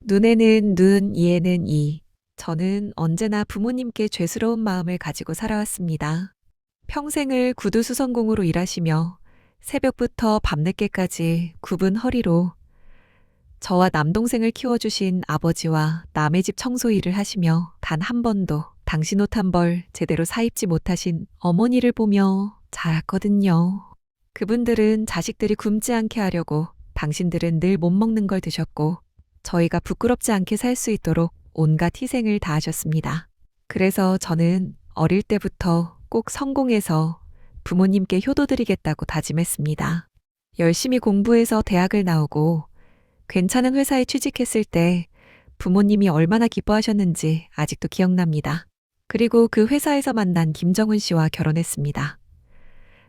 눈에는 눈, 이에는 이. 저는 언제나 부모님께 죄스러운 마음을 가지고 살아왔습니다. 평생을 구두수선공으로 일하시며 새벽부터 밤늦게까지 굽은 허리로 저와 남동생을 키워주신 아버지와 남의 집 청소 일을 하시며 단 한 번도 당신 옷 한 벌 제대로 사입지 못하신 어머니를 보며 자랐거든요. 그분들은 자식들이 굶지 않게 하려고 당신들은 늘 못 먹는 걸 드셨고 저희가 부끄럽지 않게 살 수 있도록 온갖 희생을 다하셨습니다. 그래서 저는 어릴 때부터 꼭 성공해서 부모님께 효도드리겠다고 다짐했습니다. 열심히 공부해서 대학을 나오고 괜찮은 회사에 취직했을 때 부모님이 얼마나 기뻐하셨는지 아직도 기억납니다. 그리고 그 회사에서 만난 김정훈 씨와 결혼했습니다.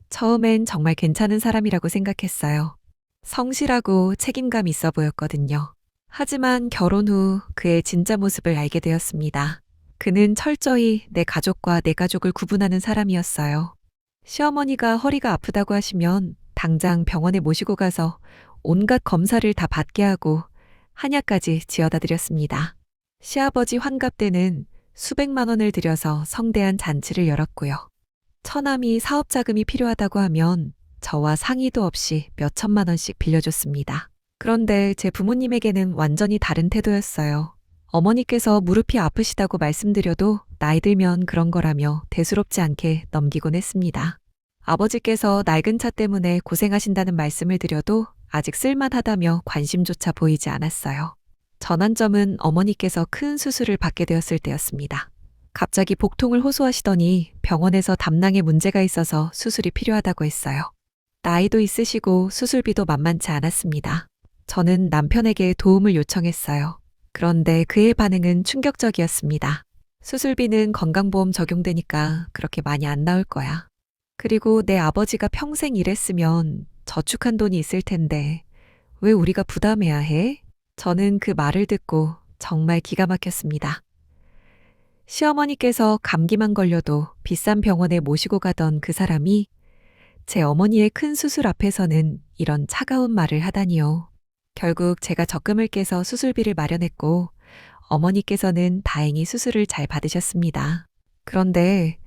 처음엔 정말 괜찮은 사람이라고 생각했어요. 성실하고 책임감 있어 보였거든요. 하지만 결혼 후 그의 진짜 모습을 알게 되었습니다. 그는 철저히 내 가족과 내 가족을 구분하는 사람이었어요. 시어머니가 허리가 아프다고 하시면 당장 병원에 모시고 가서 온갖 검사를 다 받게 하고 한약까지 지어다 드렸습니다. 시아버지 환갑 때는 수백만 원을 들여서 성대한 잔치를 열었고요. 처남이 사업 자금이 필요하다고 하면 저와 상의도 없이 몇 천만 원씩 빌려줬습니다. 그런데 제 부모님에게는 완전히 다른 태도였어요. 어머니께서 무릎이 아프시다고 말씀드려도 나이 들면 그런 거라며 대수롭지 않게 넘기곤 했습니다. 아버지께서 낡은 차 때문에 고생하신다는 말씀을 드려도 아직 쓸만하다며 관심조차 보이지 않았어요. 전환점은 어머니께서 큰 수술을 받게 되었을 때였습니다. 갑자기 복통을 호소하시더니 병원에서 담낭에 문제가 있어서 수술이 필요하다고 했어요. 나이도 있으시고 수술비도 만만치 않았습니다. 저는 남편에게 도움을 요청했어요. 그런데 그의 반응은 충격적이었습니다. 수술비는 건강보험 적용되니까 그렇게 많이 안 나올 거야. 그리고 내 아버지가 평생 일했으면 저축한 돈이 있을 텐데 왜 우리가 부담해야 해? 저는 그 말을 듣고 정말 기가 막혔습니다. 시어머니께서 감기만 걸려도 비싼 병원에 모시고 가던 그 사람이 제 어머니의 큰 수술 앞에서는 이런 차가운 말을 하다니요. 결국 제가 적금을 깨서 수술비를 마련했고 어머니께서는 다행히 수술을 잘 받으셨습니다. 그런데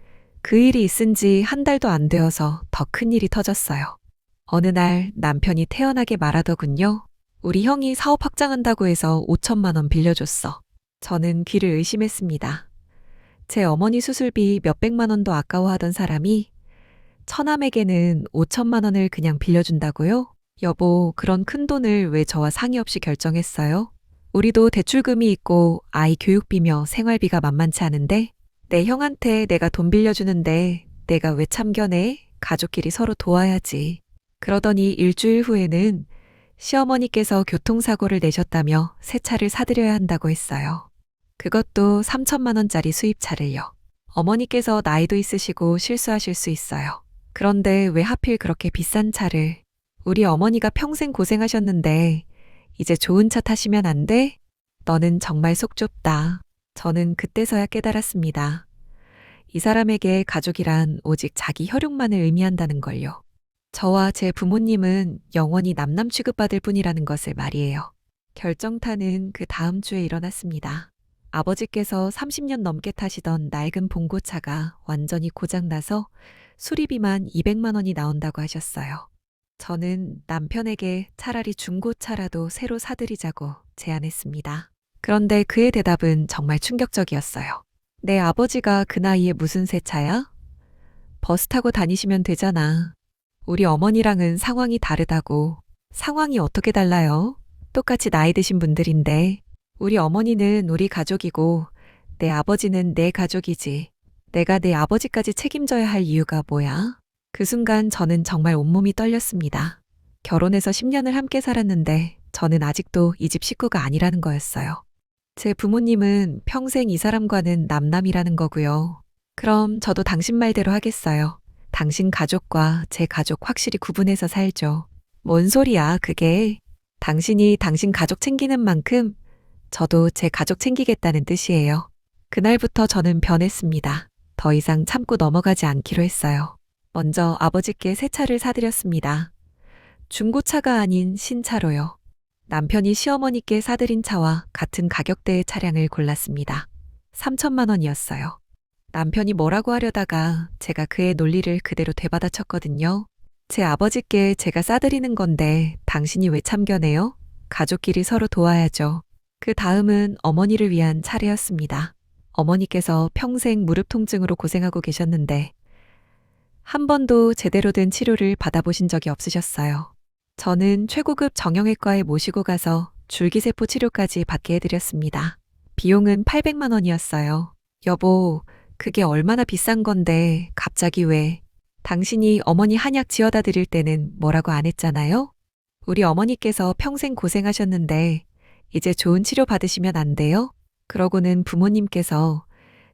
그 일이 있은 지 한 달도 안 되어서 더 큰 일이 터졌어요. 어느 날 남편이 태연하게 말하더군요. 우리 형이 사업 확장한다고 해서 5천만 원 빌려줬어. 저는 귀를 의심했습니다. 제 어머니 수술비 몇백만 원도 아까워하던 사람이 처남에게는 5천만 원을 그냥 빌려준다고요? 여보, 그런 큰 돈을 왜 저와 상의 없이 결정했어요? 우리도 대출금이 있고 아이 교육비며 생활비가 만만치 않은데 내 형한테 내가 돈 빌려주는데 내가 왜 참견해? 가족끼리 서로 도와야지. 그러더니 일주일 후에는 시어머니께서 교통사고를 내셨다며 새 차를 사드려야 한다고 했어요. 그것도 3천만 원짜리 수입차를요. 어머니께서 나이도 있으시고 실수하실 수 있어요. 그런데 왜 하필 그렇게 비싼 차를? 우리 어머니가 평생 고생하셨는데 이제 좋은 차 타시면 안 돼? 너는 정말 속 좁다. 저는 그때서야 깨달았습니다. 이 사람에게 가족이란 오직 자기 혈육만을 의미한다는 걸요. 저와 제 부모님은 영원히 남남 취급받을 뿐이라는 것을 말이에요. 결정타는 그 다음 주에 일어났습니다. 아버지께서 30년 넘게 타시던 낡은 봉고차가 완전히 고장나서 수리비만 200만 원이 나온다고 하셨어요. 저는 남편에게 차라리 중고차라도 새로 사드리자고 제안했습니다. 그런데 그의 대답은 정말 충격적이었어요. 내 아버지가 그 나이에 무슨 새 차야? 버스 타고 다니시면 되잖아. 우리 어머니랑은 상황이 다르다고. 상황이 어떻게 달라요? 똑같이 나이 드신 분들인데 우리 어머니는 우리 가족이고 내 아버지는 내 가족이지. 내가 내 아버지까지 책임져야 할 이유가 뭐야? 그 순간 저는 정말 온몸이 떨렸습니다. 결혼해서 10년을 함께 살았는데 저는 아직도 이 집 식구가 아니라는 거였어요. 제 부모님은 평생 이 사람과는 남남이라는 거고요. 그럼 저도 당신 말대로 하겠어요. 당신 가족과 제 가족 확실히 구분해서 살죠. 뭔 소리야, 그게. 당신이 당신 가족 챙기는 만큼 저도 제 가족 챙기겠다는 뜻이에요. 그날부터 저는 변했습니다. 더 이상 참고 넘어가지 않기로 했어요. 먼저 아버지께 새 차를 사드렸습니다. 중고차가 아닌 신차로요. 남편이 시어머니께 사들인 차와 같은 가격대의 차량을 골랐습니다. 3천만 원이었어요. 남편이 뭐라고 하려다가 제가 그의 논리를 그대로 되받아쳤거든요. 제 아버지께 제가 싸드리는 건데 당신이 왜 참견해요? 가족끼리 서로 도와야죠. 그 다음은 어머니를 위한 차례였습니다. 어머니께서 평생 무릎 통증으로 고생하고 계셨는데 한 번도 제대로 된 치료를 받아보신 적이 없으셨어요. 저는 최고급 정형외과에 모시고 가서 줄기세포 치료까지 받게 해드렸습니다. 비용은 800만 원이었어요. 여보, 그게 얼마나 비싼 건데 갑자기 왜? 당신이 어머니 한약 지어다 드릴 때는 뭐라고 안 했잖아요? 우리 어머니께서 평생 고생하셨는데 이제 좋은 치료 받으시면 안 돼요? 그러고는 부모님께서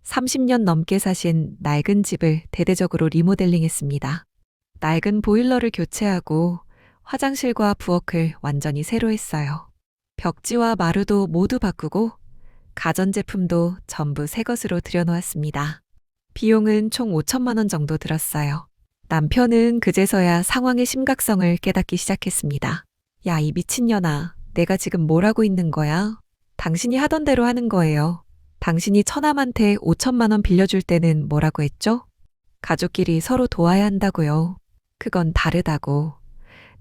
30년 넘게 사신 낡은 집을 대대적으로 리모델링 했습니다. 낡은 보일러를 교체하고 화장실과 부엌을 완전히 새로 했어요. 벽지와 마루도 모두 바꾸고 가전제품도 전부 새 것으로 들여놓았습니다. 비용은 총 5천만 원 정도 들었어요. 남편은 그제서야 상황의 심각성을 깨닫기 시작했습니다. 야, 이 미친년아, 내가 지금 뭘 하고 있는 거야? 당신이 하던 대로 하는 거예요. 당신이 처남한테 5천만 원 빌려줄 때는 뭐라고 했죠? 가족끼리 서로 도와야 한다고요. 그건 다르다고.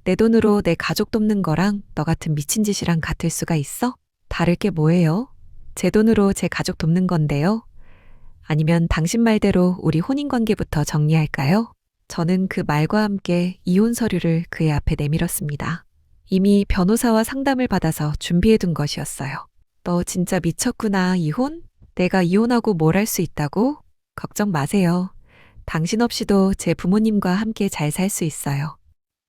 내 돈으로 내 가족 돕는 거랑 너 같은 미친 짓이랑 같을 수가 있어? 다를 게 뭐예요? 제 돈으로 제 가족 돕는 건데요. 아니면 당신 말대로 우리 혼인관계부터 정리할까요? 저는 그 말과 함께 이혼 서류를 그의 앞에 내밀었습니다. 이미 변호사와 상담을 받아서 준비해둔 것이었어요. 너 진짜 미쳤구나, 이혼? 내가 이혼하고 뭘 할 수 있다고? 걱정 마세요. 당신 없이도 제 부모님과 함께 잘 살 수 있어요.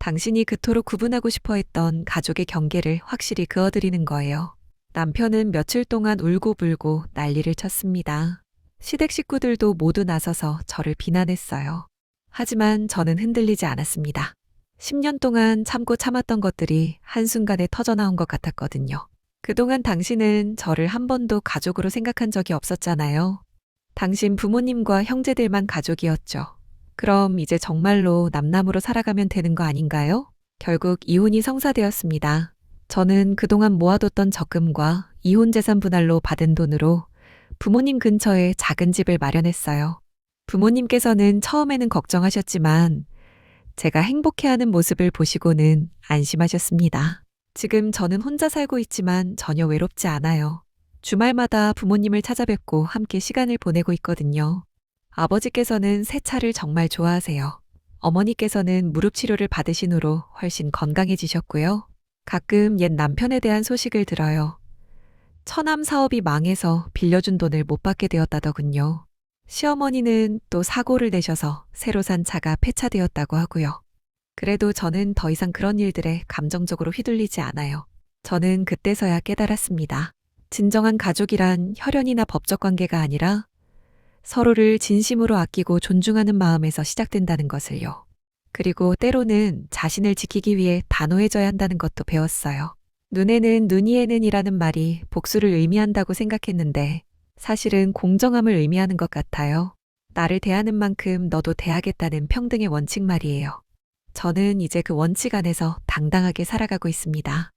당신이 그토록 구분하고 싶어 했던 가족의 경계를 확실히 그어드리는 거예요. 남편은 며칠 동안 울고불고 난리를 쳤습니다. 시댁 식구들도 모두 나서서 저를 비난했어요. 하지만 저는 흔들리지 않았습니다. 10년 동안 참고 참았던 것들이 한순간에 터져나온 것 같았거든요. 그동안 당신은 저를 한 번도 가족으로 생각한 적이 없었잖아요. 당신 부모님과 형제들만 가족이었죠. 그럼 이제 정말로 남남으로 살아가면 되는 거 아닌가요? 결국 이혼이 성사되었습니다. 저는 그동안 모아뒀던 적금과 이혼 재산 분할로 받은 돈으로 부모님 근처에 작은 집을 마련했어요. 부모님께서는 처음에는 걱정하셨지만 제가 행복해하는 모습을 보시고는 안심하셨습니다. 지금 저는 혼자 살고 있지만 전혀 외롭지 않아요. 주말마다 부모님을 찾아뵙고 함께 시간을 보내고 있거든요. 아버지께서는 새 차를 정말 좋아하세요. 어머니께서는 무릎 치료를 받으신 후로 훨씬 건강해지셨고요. 가끔 옛 남편에 대한 소식을 들어요. 처남 사업이 망해서 빌려준 돈을 못 받게 되었다더군요. 시어머니는 또 사고를 내셔서 새로 산 차가 폐차되었다고 하고요. 그래도 저는 더 이상 그런 일들에 감정적으로 휘둘리지 않아요. 저는 그때서야 깨달았습니다. 진정한 가족이란 혈연이나 법적 관계가 아니라 서로를 진심으로 아끼고 존중하는 마음에서 시작된다는 것을요. 그리고 때로는 자신을 지키기 위해 단호해져야 한다는 것도 배웠어요. 눈에는 눈이에는 이라는 말이 복수를 의미한다고 생각했는데 사실은 공정함을 의미하는 것 같아요. 나를 대하는 만큼 너도 대하겠다는 평등의 원칙 말이에요. 저는 이제 그 원칙 안에서 당당하게 살아가고 있습니다.